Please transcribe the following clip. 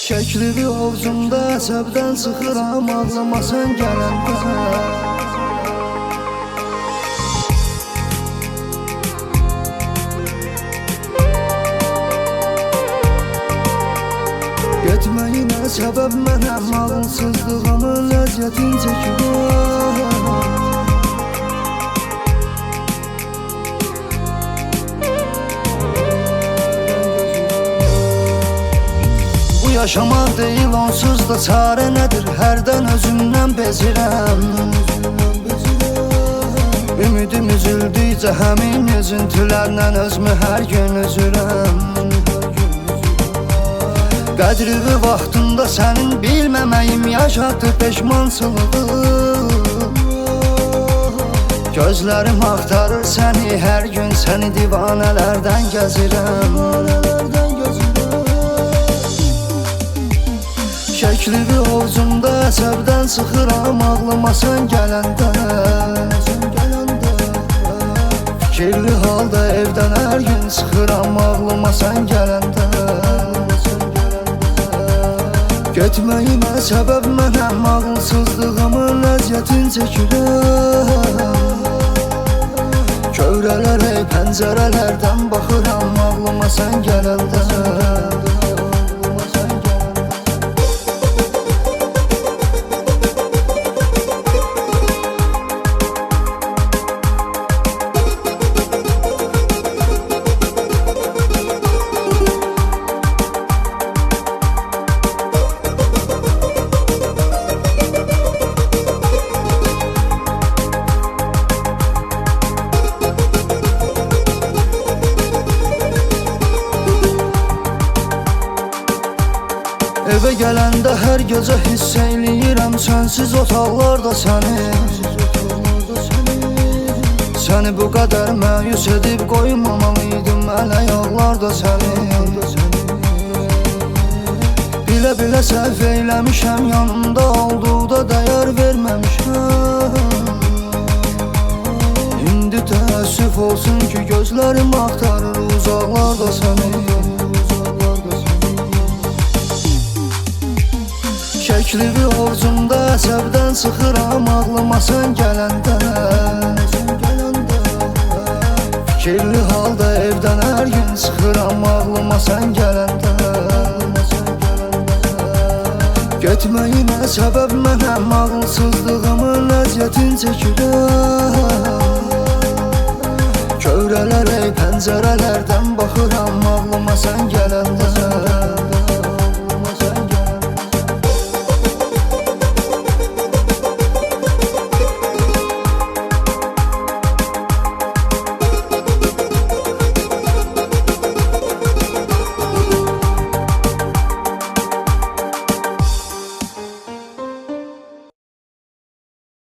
Şəkli ovcumda əsəbdən sıxıram, ağlama sən gələndə. Getməyinə səbəb mənəm, ağılsızlığımın ləzzətin çəkirəm. Yaşamaq deyil, onsuz da çarə nədir? Hərdən özümdən bezirəm. Ümidim üzüldükcə həmin üzüntülərlə özümü hər gün üzürəm. Qədrini vaxtında sənin bilməməyim yaşatdı peşmançılığı. Gözlərim axtarır səni, hər gün səni divanələrdən gəzirəm. Şəkli ovcumda əsəbdən sıxıram, ağlıma sən gələndə. Fikirli halda evdən hər gün çıxıram, ağlıma sən gələndə. Getməyimə səbəb mənəm, ağılsızlığımın ləzzətin çəkirəm. Kövrələrə, pəncərələrdən baxıram, ağlıma sən gələndə. Evə gələndə hər gecə hiss eyləyirəm sənsiz otaqlarda səni. Səni bu qədər məyus edib qoymamalıydım ələ yollarda səni. Bilə-bilə səhv eyləmişəm, yanımda olduqda dəyər verməmişəm. İndi təəssüf olsun ki gözlərim axtarır uzaqlarda səni. Şəkli ovcumda əsəbdən sıxıram, ağlıma sən gələndə. Fikirli halda evdən hər gün çıxıram, ağlıma sən gələndə. Getməyinə səbəb mənəm, ağılsızlığımın ləzzətin çəkirəm. Kövrələrə, pəncərələrdən baxıram, ağlıma sən gələndə.